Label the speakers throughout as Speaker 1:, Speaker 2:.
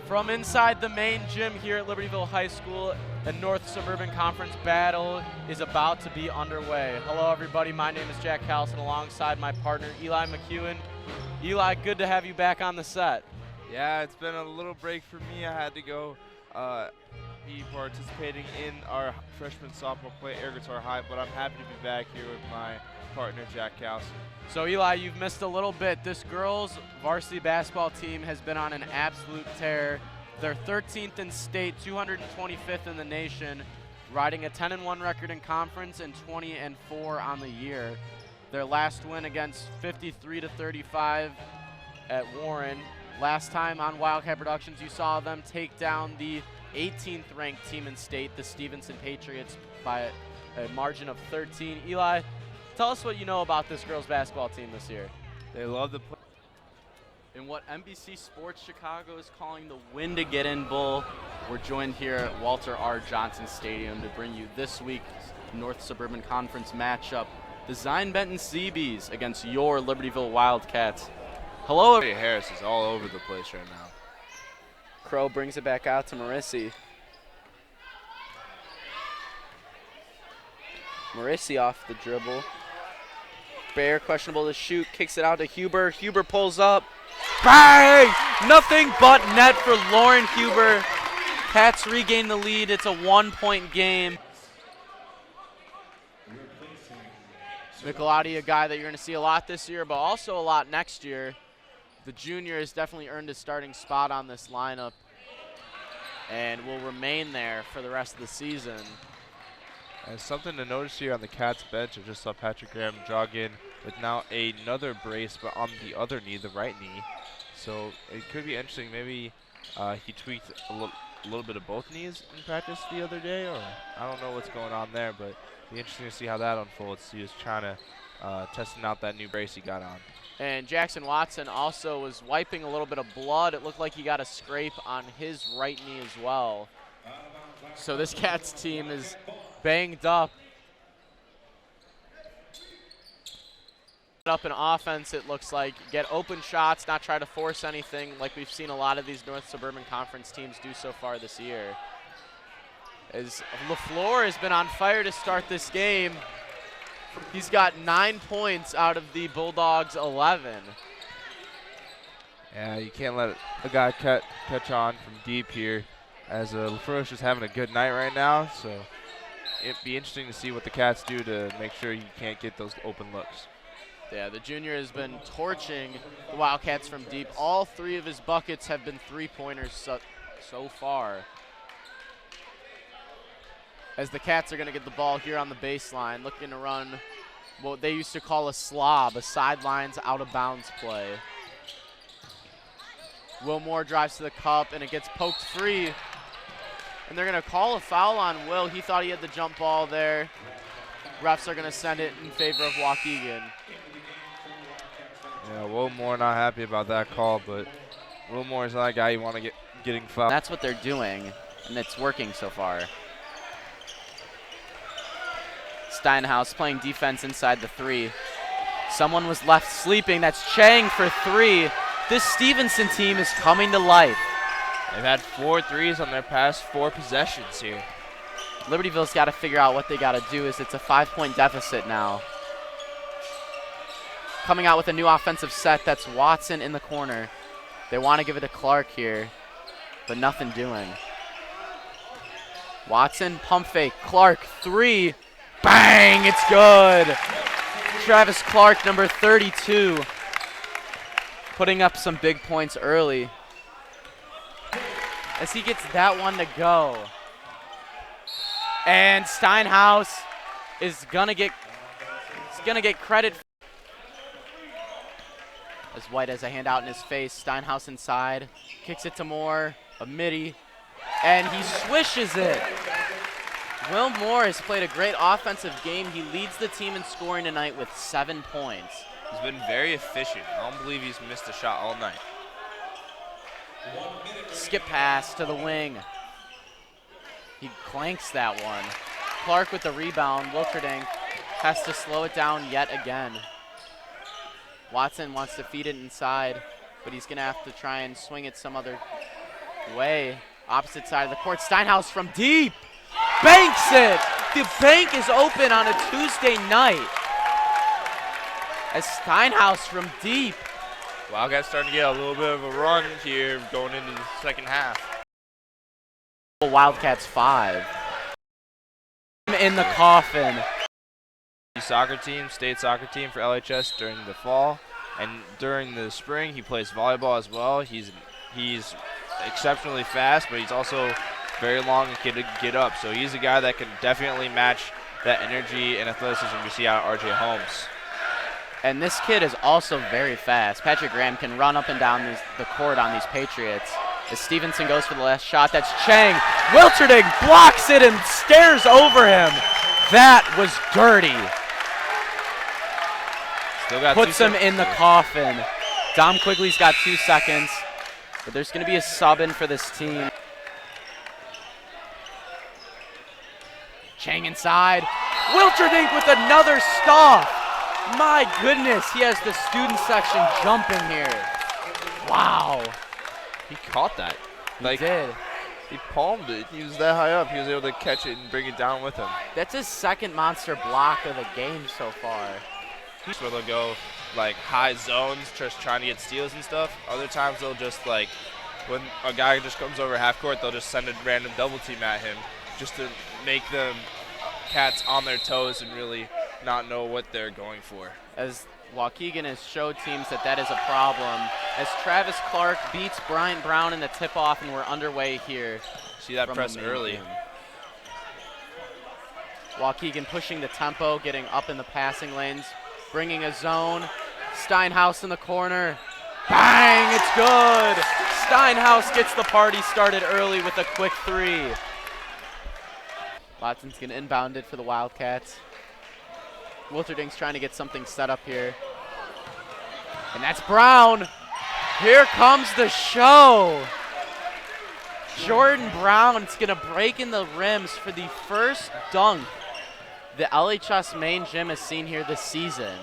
Speaker 1: From inside the main gym here at Libertyville High School, the North Suburban Conference battle is about to be underway. Hello everybody, my name is Jack Calsin alongside my partner Eli McEwen. Eli, good to have you back on the set.
Speaker 2: Yeah, it's been a little break for me. I had to go be participating in our freshman softball play at Air Guitar High, but I'm happy to be back here with my partner, Jack Calsin.
Speaker 1: So Eli, you've missed a little bit. This girls varsity basketball team has been on an absolute tear. They're 13th in state, 225th in the nation, riding a 10-1 record in conference and 20-4 on the year. Their last win against 53-35 at Warren. Last time on Wildcat Productions, you saw them take down the 18th ranked team in state, the Stevenson Patriots, by a margin of 13. Eli, tell us what you know about this girls basketball team this year.
Speaker 2: They love the play.
Speaker 1: In what NBC Sports Chicago is calling the Win to Get In Bowl, we're joined here at Walter R. Johnson Stadium to bring you this week's North Suburban Conference matchup, the Zion Benton Seabees against your Libertyville Wildcats. Hello.
Speaker 2: Harris is all over the place right now.
Speaker 1: Crow brings it back out to Marissi. Marissi off the dribble. Bear questionable to shoot, kicks it out to Huber. Huber pulls up. Bang! Nothing but net for Lauren Huber. Cats regain the lead. It's a 1-point game. Michelotti, a guy that you're going to see a lot this year, but also a lot next year. The junior has definitely earned a starting spot on this lineup and will remain there for the rest of the season.
Speaker 2: And something to notice here on the Cats bench, I just saw Patrick Graham jog in with now another brace, but on the other knee, the right knee. So it could be interesting. Maybe he tweaked a little bit of both knees in practice the other day, or I don't know what's going on there, but it'll be interesting to see how that unfolds. He was trying to testing out that new brace he got on.
Speaker 1: And Jackson Watson also was wiping a little bit of blood. It looked like he got a scrape on his right knee as well. So this Cats team is banged up. Up in offense, it looks like. Get open shots, not try to force anything like we've seen a lot of these North Suburban Conference teams do so far this year. As LaFleur has been on fire to start this game. He's got 9 points out of the Bulldogs' 11.
Speaker 2: Yeah, you can't let a guy catch on from deep here, as LaFleur is having a good night right now. So it'd be interesting to see what the Cats do to make sure you can't get those open looks.
Speaker 1: Yeah, the junior has been torching the Wildcats from deep. All three of his buckets have been three-pointers so far. As the Cats are going to get the ball here on the baseline, looking to run what they used to call a slob, a sidelines out-of-bounds play. Will drives to the cup, and it gets poked free. And they're going to call a foul on Will. He thought he had the jump ball there. Refs are going to send it in favor of Waukegan.
Speaker 2: Yeah, Wilmore not happy about that call, but Wilmore is not a guy you want to getting fouled.
Speaker 1: That's what they're doing, and it's working so far. Steinhaus playing defense inside the three. Someone was left sleeping. That's Chang for three. This Stevenson team is coming to life.
Speaker 2: They've had 4 threes on their past 4 possessions here.
Speaker 1: Libertyville's got to figure out what they got to do, as it's a 5-point deficit now. Coming out with a new offensive set, that's Watson in the corner. They want to give it to Clark here, but nothing doing. Watson, pump fake, Clark, three. Bang, it's good. Travis Clark, number 32, putting up some big points early as he gets that one to go. And Steinhaus is gonna get credit. As White has a hand out in his face, Steinhaus inside, kicks it to Moore, a midi, and he swishes it. Will Moore has played a great offensive game. He leads the team in scoring tonight with 7 points.
Speaker 2: He's been very efficient. I don't believe he's missed a shot all night.
Speaker 1: Skip pass to the wing. He clanks that one. Clark with the rebound. Wilkerding has to slow it down yet again. Watson wants to feed it inside, but he's going to have to try and swing it some other way. Opposite side of the court. Steinhaus from deep. Banks it. The bank is open on a Tuesday night. As Steinhaus from deep.
Speaker 2: Wildcats starting to get a little bit of a run here going into the second half.
Speaker 1: Wildcats 5. In the coffin.
Speaker 2: Soccer team, state soccer team for LHS during the fall, and during the spring he plays volleyball as well. He's exceptionally fast, but he's also very long and can get up. So he's a guy that can definitely match that energy and athleticism we see out of RJ Holmes.
Speaker 1: And this kid is also very fast. Patrick Graham can run up and down the court on these Patriots. As Stevenson goes for the last shot, that's Chang. Wilterding blocks it and stares over him. That was dirty.
Speaker 2: Still got
Speaker 1: Puts him in the coffin. Dom Quigley's got 2 seconds, but there's going to be a sub in for this team. Chang inside. Wilterding with another stop. My goodness, he has the student section jumping here. Wow.
Speaker 2: He caught that.
Speaker 1: He did.
Speaker 2: He palmed it. He was that high up. He was able to catch it and bring it down with him.
Speaker 1: That's his second monster block of the game so far.
Speaker 2: Where they'll go like high zones, just trying to get steals and stuff. Other times they'll just like, when a guy just comes over half court, they'll just send a random double team at him just to make them Cats on their toes and really not know what they're going for.
Speaker 1: As Waukegan has showed teams that is a problem. As Travis Clark beats Bryant Brown in the tip-off, and we're underway here.
Speaker 2: See that press early.
Speaker 1: Game. Waukegan pushing the tempo, getting up in the passing lanes, bringing a zone. Steinhaus in the corner. Bang, it's good. Steinhaus gets the party started early with a quick 3. Watson's going to inbound it for the Wildcats. Wilterding's trying to get something set up here. And that's Brown. Here comes the show. Jordan Brown's going to break in the rims for the first dunk the LHS main gym has seen here this season.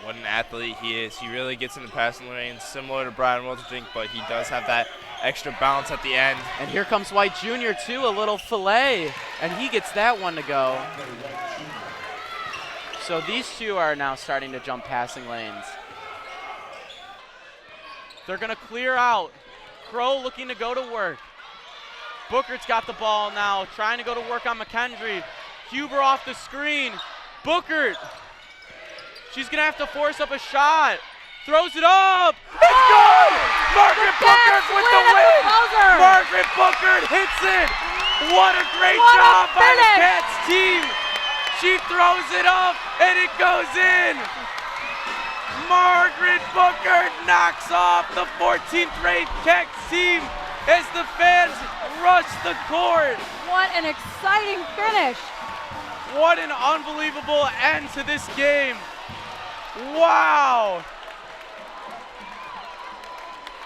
Speaker 2: What an athlete he is. He really gets in the passing lane, similar to Brian Wilterding, but he does have that extra bounce at the end.
Speaker 1: And here comes White Jr. too, a little fillet, and he gets that one to go. So these two are now starting to jump passing lanes. They're going to clear out. Crow looking to go to work. Bookert's got the ball now, trying to go to work on McKendry. Huber off the screen. Bookert. She's going to have to force up a shot. Throws it up. It's good! Margaret Bookert with the win! Margaret Bookert hits it! What a great job by the Cats team! She throws it up and it goes in! Margaret Bookert knocks off the 14th ranked Cats team as the fans rush the court.
Speaker 3: What an exciting finish!
Speaker 1: What an unbelievable end to this game. Wow!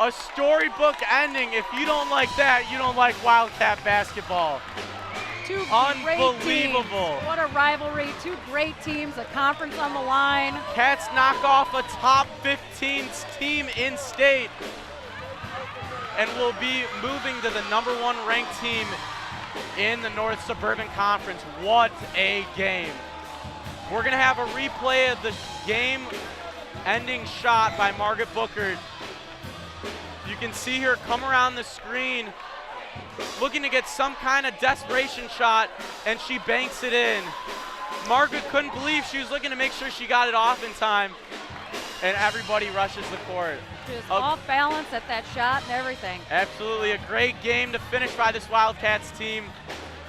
Speaker 1: A storybook ending. If you don't like that, you don't like Wildcat basketball.
Speaker 3: Two
Speaker 1: Unbelievable.
Speaker 3: great teams. What a rivalry. Two great teams, a conference on the line.
Speaker 1: Cats knock off a top 15 team in state and will be moving to the #1 ranked team in the North Suburban Conference. What a game. We're going to have a replay of the game-ending shot by Margaret Bookert. You can see her come around the screen looking to get some kind of desperation shot, and she banks it in. Margaret couldn't believe she was looking to make sure she got it off in time, and everybody rushes the court.
Speaker 3: Just off balance at that shot and everything.
Speaker 1: Absolutely a great game to finish by this Wildcats team,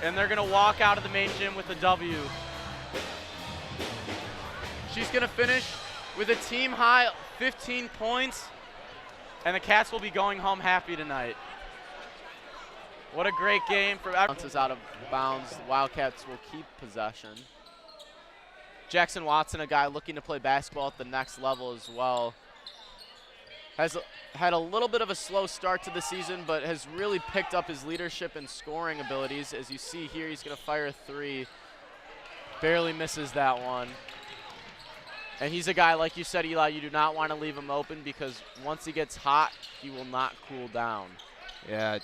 Speaker 1: and they're going to walk out of the main gym with a W. She's going to finish with a team-high 15 points, and the Cats will be going home happy tonight. What a great game for everyone. Bounces out of bounds. The Wildcats will keep possession. Jackson Watson, a guy looking to play basketball at the next level as well, has had a little bit of a slow start to the season, but has really picked up his leadership and scoring abilities. As you see here, he's going to fire a 3. Barely misses that one. And he's a guy, like you said, Eli, you do not want to leave him open because once he gets hot, he will not cool down.
Speaker 2: Yeah,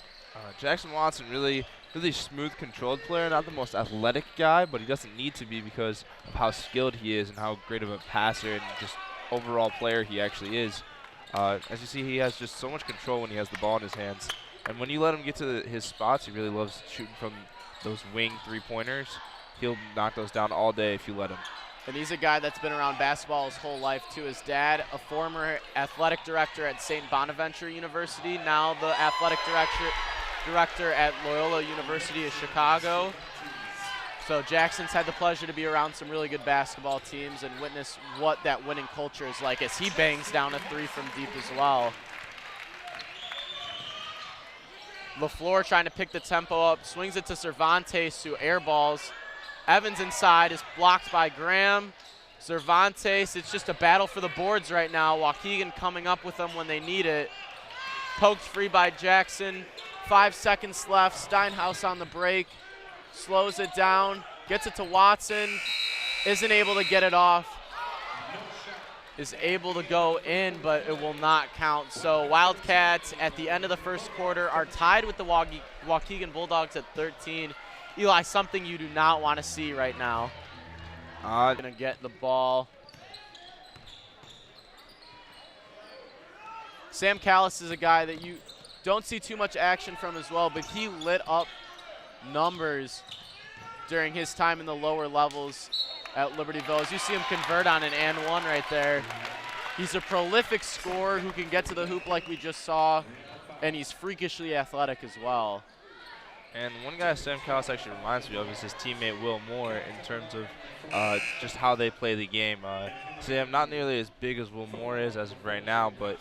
Speaker 2: Jackson Watson really smooth, controlled player. Not the most athletic guy, but he doesn't need to be because of how skilled he is and how great of a passer and just overall player he actually is. As you see, he has just so much control when he has the ball in his hands. And when you let him get to his spots, he really loves shooting from those wing three-pointers. He'll knock those down all day if you let him.
Speaker 1: And he's a guy that's been around basketball his whole life, too. His dad, a former athletic director at St. Bonaventure University, now the athletic director at Loyola University of Chicago. So Jackson's had the pleasure to be around some really good basketball teams and witness what that winning culture is like as he bangs down a three from deep as well. LaFleur trying to pick the tempo up, swings it to Cervantes, who airballs. Evans inside is blocked by Graham. Cervantes, it's just a battle for the boards right now. Waukegan coming up with them when they need it. Poked free by Jackson. 5 seconds left. Steinhaus on the break. Slows it down. Gets it to Watson. Isn't able to get it off. Is able to go in, but it will not count. So Wildcats at the end of the first quarter are tied with the Waukegan Bulldogs at 13. Eli, something you do not want to see right now. Gonna get the ball. Sam Callis is a guy that you don't see too much action from as well, but he lit up numbers during his time in the lower levels at Libertyville. As you see him convert on an and one right there. He's a prolific scorer who can get to the hoop like we just saw, and he's freakishly athletic as well.
Speaker 2: And one guy Sam Callis actually reminds me of is his teammate Will Moore in terms of just how they play the game. Sam not nearly as big as Will Moore is as of right now, but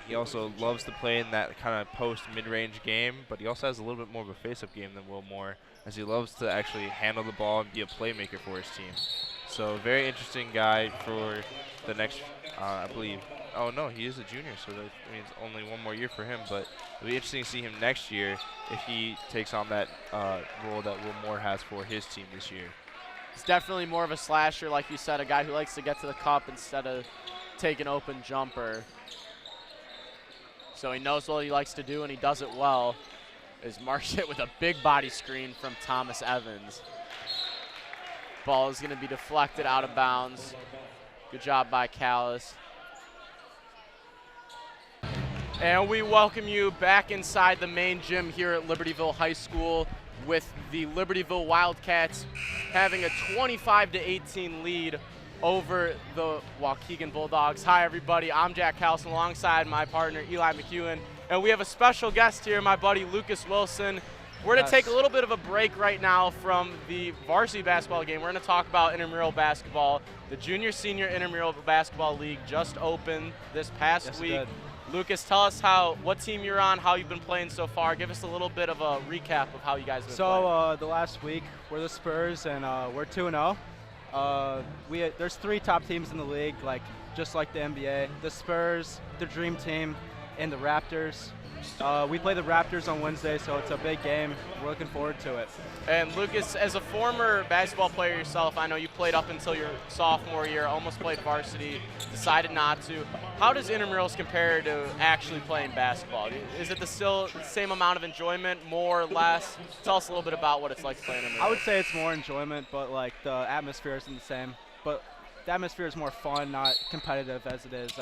Speaker 2: he also loves to play in that kind of post mid-range game, but he also has a little bit more of a face-up game than Will Moore, as he loves to actually handle the ball and be a playmaker for his team. So very interesting guy for the next, I believe. Oh, no, he is a junior, so that means only one more year for him. But it'll be interesting to see him next year if he takes on that role that Will Moore has for his team this year.
Speaker 1: He's definitely more of a slasher, like you said, a guy who likes to get to the cup instead of take an open jumper. So he knows what he likes to do, and he does it well. Is marks hit with a big body screen from Thomas Evans. Ball is going to be deflected out of bounds. Good job by Callis. And we welcome you back inside the main gym here at Libertyville High School with the Libertyville Wildcats having a 25-18 lead over the Waukegan Bulldogs. Hi, everybody. I'm Jack Calsin alongside my partner, Eli McEwen. And we have a special guest here, my buddy Lucas Wilson. We're going to take a little bit of a break right now from the varsity basketball game. We're going to talk about intramural basketball. The Junior-Senior Intramural Basketball League just opened this past week. Lucas, tell us what team you're on, how you've been playing so far. Give us a little bit of a recap of how you guys have been playing.
Speaker 4: The last week, we're the Spurs, and we're 2-0. There's 3 top teams in the league, just like the NBA. The Spurs, the Dream Team, and the Raptors. We play the Raptors on Wednesday, so it's a big game. We're looking forward to it.
Speaker 1: And Lucas, as a former basketball player yourself, I know you played up until your sophomore year, almost played varsity, decided not to. How does intramurals compare to actually playing basketball? Is it still the same amount of enjoyment, more or less? Tell us a little bit about what it's like to play intramurals.
Speaker 4: I would say it's more enjoyment, but the atmosphere isn't the same. But the atmosphere is more fun, not competitive as it is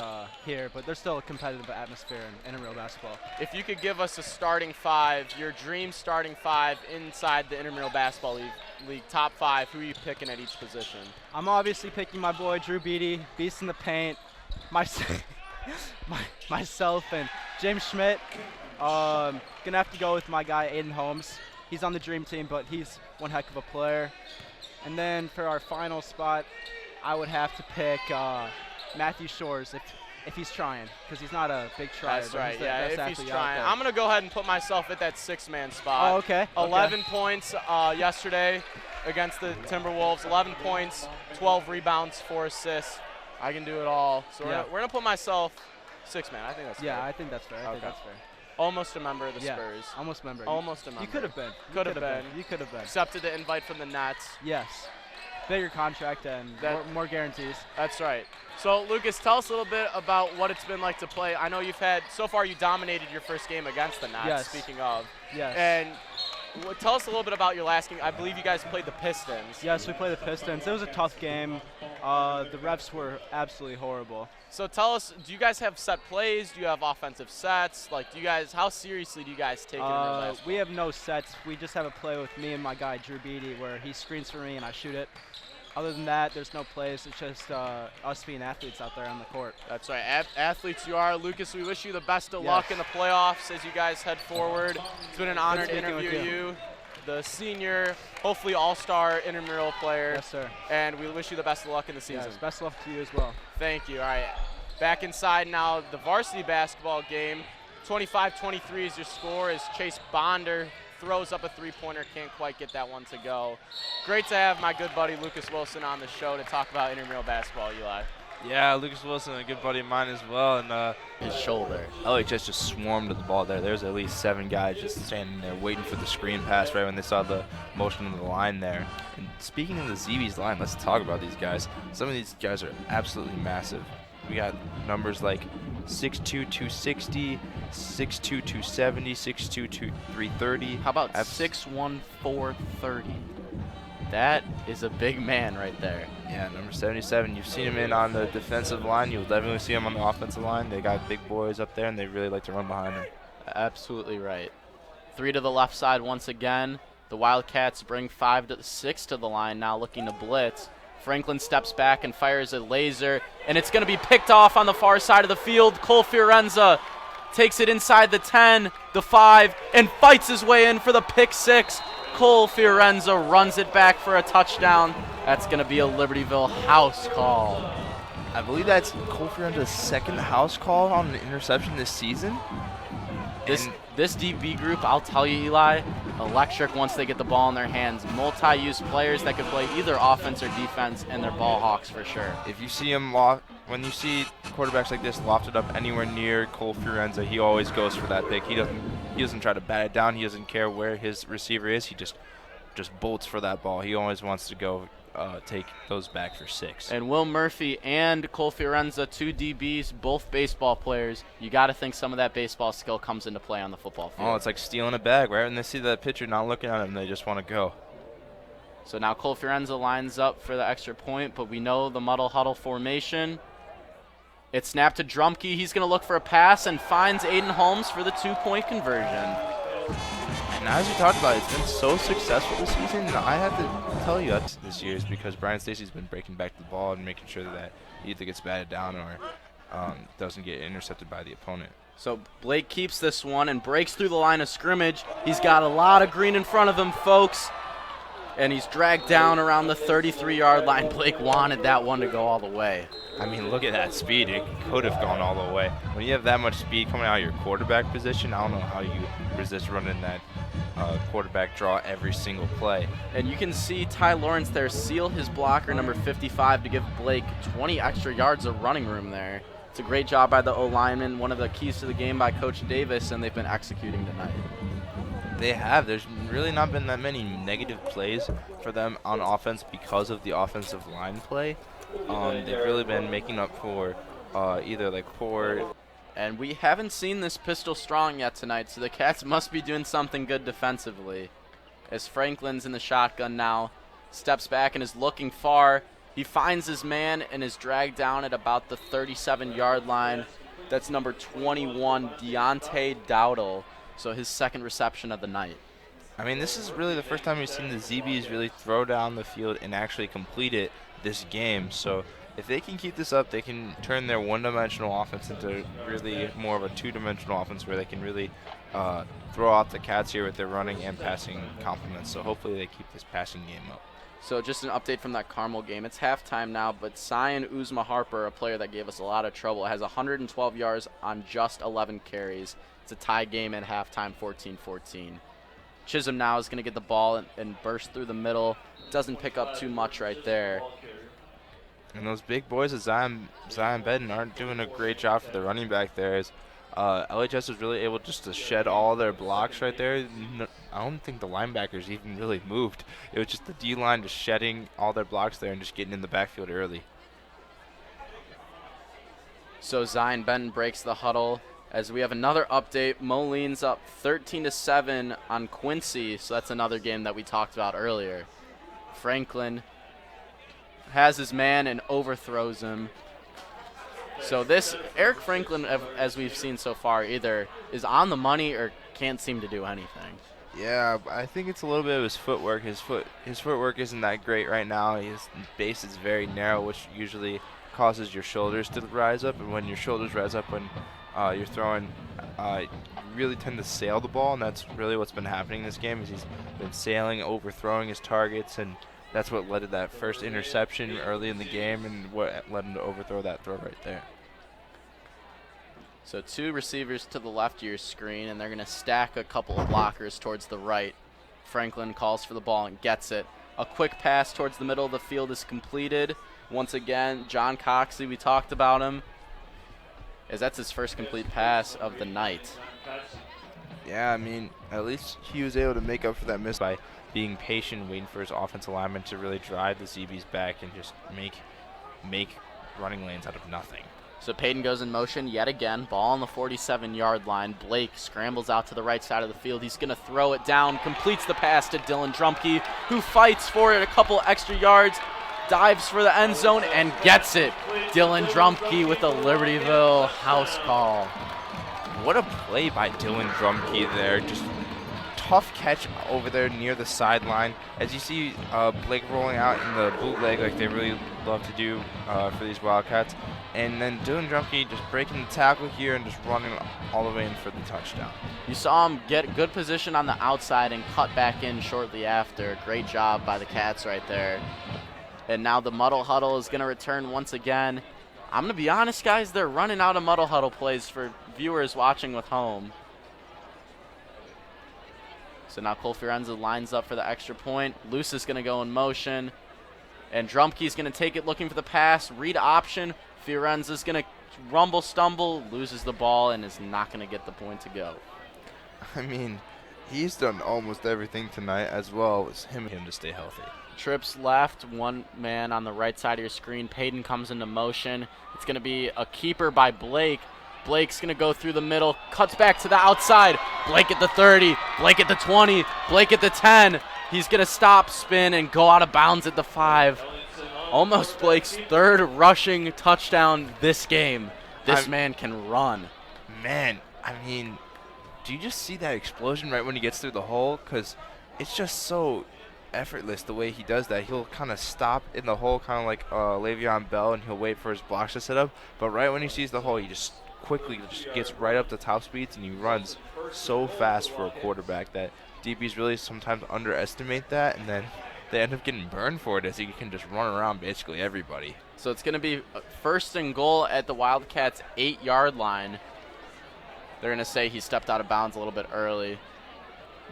Speaker 4: here, but there's still a competitive atmosphere in intramural basketball.
Speaker 1: If you could give us a starting 5, your dream starting 5 inside the intramural basketball league, top 5, who are you picking at each position?
Speaker 4: I'm obviously picking my boy Drew Beatty, beast in the paint, myself and James Schmidt. Gonna have to go with my guy Aiden Holmes. He's on the Dream Team, but he's one heck of a player. And then for our final spot, I would have to pick Matthew Shores if he's trying, because he's not a big tryer.
Speaker 1: That's right, if he's trying. I'm going to go ahead and put myself at that 6-man spot.
Speaker 4: Oh, okay.
Speaker 1: 11 points yesterday against the Timberwolves, 11 points, 12 rebounds, 4 assists. I can do it all. So we're going to put myself 6-man. I think that's fair.
Speaker 4: Yeah, I think that's fair.
Speaker 1: Okay. Almost a member of the Spurs.
Speaker 4: Almost a member.
Speaker 1: Almost a member.
Speaker 4: You could have been.
Speaker 1: Could have been.
Speaker 4: You could have been.
Speaker 1: Accepted the invite from the Nets.
Speaker 4: Yes. bigger contract and more guarantees.
Speaker 1: That's right. So, Lucas, tell us a little bit about what it's been like to play. I know so far you dominated your first game against the Nats,
Speaker 4: Yes.
Speaker 1: speaking of.
Speaker 4: Yes.
Speaker 1: And tell us a little bit about your last game. I believe you guys played the Pistons.
Speaker 4: Yes, we played the Pistons. It was a tough game. The refs were absolutely horrible.
Speaker 1: So tell us, do you guys have set plays? Do you have offensive sets? Like, how seriously do you guys take it in real basketball?
Speaker 4: We have no sets. We just have a play with me and my guy Drew Beatty where he screens for me and I shoot it. Other than that, there's no plays. It's just us being athletes out there on the court.
Speaker 1: That's right. Athletes you are. Lucas, we wish you the best of
Speaker 4: Yes.
Speaker 1: luck in the playoffs as you guys head forward. It's been an honor to
Speaker 4: speaking with
Speaker 1: interview
Speaker 4: you.
Speaker 1: you, the senior, hopefully all-star intramural player.
Speaker 4: Yes, sir.
Speaker 1: And we wish you the best of luck in the season.
Speaker 4: Yes, best of luck to you as well.
Speaker 1: Thank you. All right. Back inside now, the varsity basketball game. 25-23 is your score as Chase Bonder throws up a three-pointer, can't quite get that one to go. Great to have my good buddy Lucas Wilson on the show to talk about intramural basketball, Eli.
Speaker 2: Yeah, Lucas Wilson, a good buddy of mine as well, and
Speaker 5: His shoulder.
Speaker 2: LHS just swarmed with the ball there. There's at least 7 guys just standing there waiting for the screen pass right when they saw the motion of the line there. And speaking of the ZB's line, let's talk about these guys. Some of these guys are absolutely massive. We got numbers like 6'2", 260, 6'2", 270, 6'2", 330.
Speaker 5: How about 6'1", 430? That is a big man right there.
Speaker 2: Yeah, number 77. You've seen him in on the defensive line. You'll definitely see him on the offensive line. They got big boys up there, and they really like to run behind him.
Speaker 5: Absolutely right. 3 to the left side once again. The Wildcats bring 6 to the line now, looking to blitz. Franklin steps back and fires a laser, and it's going to be picked off on the far side of the field. Cole Fiorenza takes it inside the 10, the 5, and fights his way in for the pick 6. Cole Fiorenza runs it back for a touchdown. That's going to be a Libertyville house call.
Speaker 2: I believe that's Cole Fiorenza's second house call on an interception this season.
Speaker 5: This DB group, I'll tell you, Eli, electric once they get the ball in their hands. Multi-use players that could play either offense or defense, and they're ball hawks for sure.
Speaker 2: If you see him when you see quarterbacks like this lofted up anywhere near Cole Fiorenza, he always goes for that pick. He doesn't try to bat it down. He doesn't care where his receiver is. He just bolts for that ball. He always wants to go take those back for 6.
Speaker 5: And Will Murphy and Cole Fiorenza, 2 DBs, both baseball players. You got to think some of that baseball skill comes into play on the football field.
Speaker 2: Oh, it's like stealing a bag, right? When they see that pitcher not looking at him, they just want to go.
Speaker 5: So now Cole Fiorenza lines up for the extra point, but we know the muddle huddle formation. It's snapped to Drumke. He's going to look for a pass and finds Aiden Holmes for the 2-point conversion.
Speaker 2: And as we talked about, it's been so successful this season. And I have to tell you that this year is because Brian Stacy's been breaking back the ball and making sure that he either gets batted down or doesn't get intercepted by the opponent.
Speaker 5: So Blake keeps this one and breaks through the line of scrimmage. He's got a lot of green in front of him, folks. And he's dragged down around the 33-yard line. Blake wanted that one to go all the way.
Speaker 2: I mean, look at that speed. It could have gone all the way. When you have that much speed coming out of your quarterback position, I don't know how you resist running that quarterback draw every single play.
Speaker 5: And you can see Ty Lawrence there seal his blocker, number 55, to give Blake 20 extra yards of running room there. It's a great job by the O-lineman, one of the keys to the game by Coach Davis, and they've been executing tonight.
Speaker 2: They have. There's really not been that many negative plays for them on offense because of the offensive line play. They've really been making up for either like poor.
Speaker 5: And we haven't seen this pistol strong yet tonight, so the Cats must be doing something good defensively. As Franklin's in the shotgun now, steps back and is looking far. He finds his man and is dragged down at about the 37-yard line. That's number 21, Deontay Dowdle. So his second reception of the night.
Speaker 2: I mean, this is really the first time we've seen the ZBs really throw down the field and actually complete it this game. So if they can keep this up, they can turn their one-dimensional offense into really more of a two-dimensional offense where they can really throw out the Cats here with their running and passing complements. So hopefully they keep this passing game up.
Speaker 5: So just an update from that Carmel game. It's halftime now, but Cyan Uzma Harper, a player that gave us a lot of trouble, has 112 yards on just 11 carries. It's a tie game at halftime, 14-14. Chisholm now is going to get the ball and burst through the middle. Doesn't pick up too much right there.
Speaker 2: And those big boys at Zion Bedden aren't doing a great job for the running back there. LHS is really able just to shed all their blocks right there. I don't think the linebackers even really moved. It was just the D-line just shedding all their blocks there and just getting in the backfield early.
Speaker 5: So Zion Benton breaks the huddle as we have another update. Moline's up 13-7 on Quincy, so that's another game that we talked about earlier. Franklin has his man and overthrows him. So this Eric Franklin, as we've seen so far, either is on the money or can't seem to do anything.
Speaker 2: Yeah, I think it's a little bit of his footwork. His footwork isn't that great right now. His base is very narrow, which usually causes your shoulders to rise up, and when your shoulders rise up when you're throwing, you really tend to sail the ball, and that's really what's been happening in this game. Is he's been sailing, overthrowing his targets, and that's what led to that first interception early in the game, and what led him to overthrow that throw right there.
Speaker 5: So 2 receivers to the left of your screen, and they're going to stack a couple of blockers towards the right. Franklin calls for the ball and gets it. A quick pass towards the middle of the field is completed. Once again, John Coxey, we talked about him, as that's his first complete pass of the night.
Speaker 2: Yeah, I mean, at least he was able to make up for that miss by being patient, waiting for his offensive lineman to really drive the CBs back and just make running lanes out of nothing.
Speaker 5: So Peyton goes in motion yet again. Ball on the 47-yard line. Blake scrambles out to the right side of the field. He's going to throw it down, completes the pass to Dylan Drumke, who fights for it a couple extra yards, dives for the end zone, and gets it. Dylan Drumke with a Libertyville house call.
Speaker 2: What a play by Dylan Drumke there. Just tough catch over there near the sideline. As you see Blake rolling out in the bootleg like they really love to do for these Wildcats. And then Dylan Drumke just breaking the tackle here and just running all the way in for the touchdown.
Speaker 5: You saw him get good position on the outside and cut back in shortly after. Great job by the Cats right there. And now the muddle huddle is going to return once again. I'm going to be honest, guys, they're running out of muddle huddle plays for viewers watching with home. So now Cole Fiorenza lines up for the extra point. Luce is going to go in motion. And Drumke's going to take it looking for the pass. Read option. Fiorenza's going to rumble, stumble, loses the ball, and is not going to get the point to go.
Speaker 2: I mean, he's done almost everything tonight as well as him to stay healthy.
Speaker 5: Trips left, one man on the right side of your screen. Peyton comes into motion. It's going to be a keeper by Blake. Blake's going to go through the middle, cuts back to the outside. Blake at the 30, Blake at the 20, Blake at the 10. He's going to stop, spin, and go out of bounds at the 5. Almost Blake's 3rd rushing touchdown this game. This man can run.
Speaker 2: Man, I mean, do you just see that explosion right when he gets through the hole? Because it's just so effortless the way he does that. He'll kind of stop in the hole, kind of like Le'Veon Bell, and he'll wait for his blocks to set up. But right when he sees the hole, he just quickly just gets right up to top speeds, and he runs so fast for a quarterback that DBs really sometimes underestimate that, and then they end up getting burned for it as he can just run around basically everybody.
Speaker 5: So it's going to be 1st and goal at the Wildcats' 8-yard line. They're going to say he stepped out of bounds a little bit early.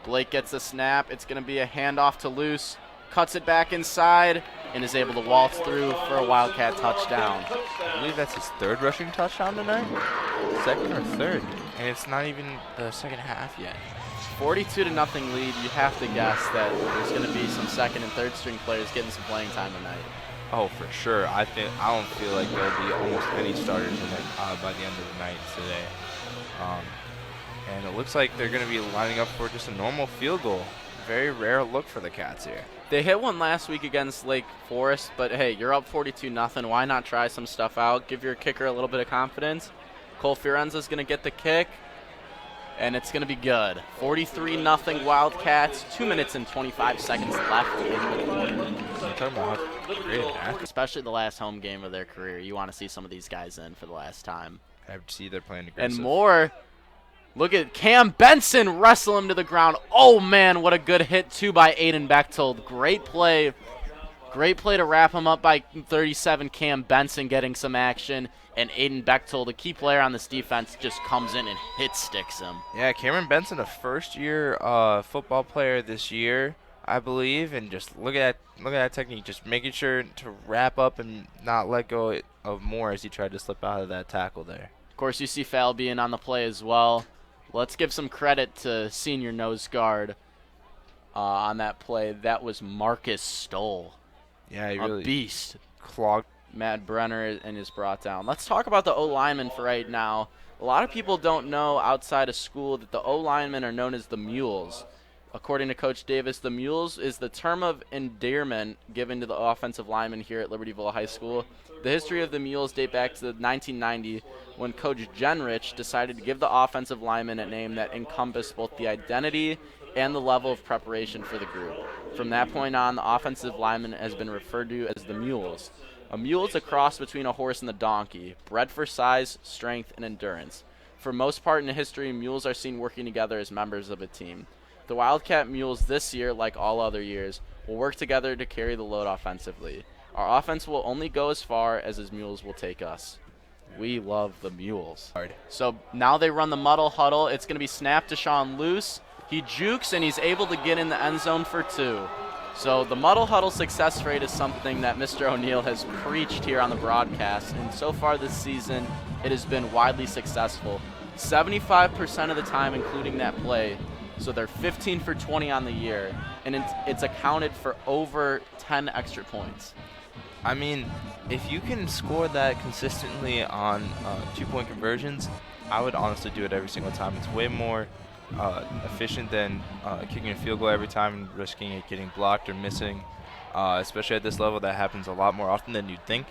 Speaker 5: Blake gets the snap. It's going to be a handoff to Luce. Cuts it back inside and is able to waltz through for a Wildcat touchdown.
Speaker 2: I believe that's his 3rd rushing touchdown tonight. 2nd or 3rd. And it's not even the second half yet.
Speaker 5: 42-0 lead. You have to guess that there's going to be some 2nd and 3rd string players getting some playing time tonight.
Speaker 2: Oh, for sure. I don't feel like there'll be almost any starters in it by the end of the night today. And it looks like they're going to be lining up for just a normal field goal. Very rare look for the Cats here.
Speaker 5: They hit one last week against Lake Forest, but hey, you're up 42-0. Why not try some stuff out? Give your kicker a little bit of confidence. Cole Fiorenza's going to get the kick, and it's going to be good. 43-0 Wildcats. 2 minutes and 25 seconds left in the quarter.
Speaker 2: I'm talking about how great an athlete.
Speaker 5: Especially the last home game of their career. You want to see some of these guys in for the last time.
Speaker 2: I see they're playing aggressive.
Speaker 5: And more. Look at Cam Benson wrestle him to the ground. Oh, man, what a good hit, too, by Aiden Bechtold. Great play. Great play to wrap him up by 37, Cam Benson getting some action. And Aiden Bechtold, a key player on this defense, just comes in and hit sticks him.
Speaker 2: Yeah, Cameron Benson, a first-year football player this year, I believe. And just look at that technique, just making sure to wrap up and not let go of more as he tried to slip out of that tackle there.
Speaker 5: Of course, you see Foul being on the play as well. Let's give some credit to senior nose guard on that play. That was Marcus Stoll,
Speaker 2: Yeah, he
Speaker 5: a
Speaker 2: really
Speaker 5: beast.
Speaker 2: clogged.
Speaker 5: Matt Brenner and is brought down. Let's talk about the O-linemen for right now. A lot of people don't know outside of school that the O-linemen are known as the Mules. According to Coach Davis, the Mules is the term of endearment given to the offensive linemen here at Libertyville High School. The history of the Mules date back to 1990 when Coach Genrich decided to give the offensive linemen a name that encompassed both the identity and the level of preparation for the group. From that point on, the offensive lineman has been referred to as the Mules. A mule is a cross between a horse and a donkey, bred for size, strength, and endurance. For most part in history, mules are seen working together as members of a team. The Wildcat Mules this year, like all other years, will work together to carry the load offensively. Our offense will only go as far as his mules will take us. We love the Mules. So now they run the muddle huddle. It's going to be snapped to Sean Luce. He jukes, and he's able to get in the end zone for 2. So the muddle huddle success rate is something that Mr. O'Neill has preached here on the broadcast, and so far this season it has been widely successful. 75% of the time, including that play, so they're 15 for 20 on the year, and it's accounted for over 10 extra points.
Speaker 2: I mean, if you can score that consistently on 2-point conversions, I would honestly do it every single time. It's way more efficient than kicking a field goal every time and risking it getting blocked or missing. Especially at this level, that happens a lot more often than you'd think.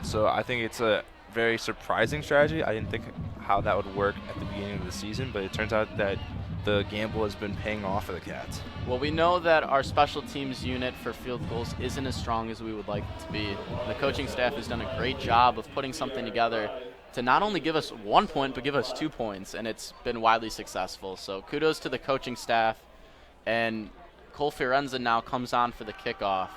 Speaker 2: So I think it's a very surprising strategy. I didn't think how that would work at the beginning of the season, but it turns out that the gamble has been paying off for the Cats.
Speaker 5: Well, we know that our special teams unit for field goals isn't as strong as we would like it to be. The coaching staff has done a great job of putting something together to not only give us 1 point, but give us 2 points, and it's been widely successful. So kudos to the coaching staff, and Cole Fiorenza now comes on for the kickoff.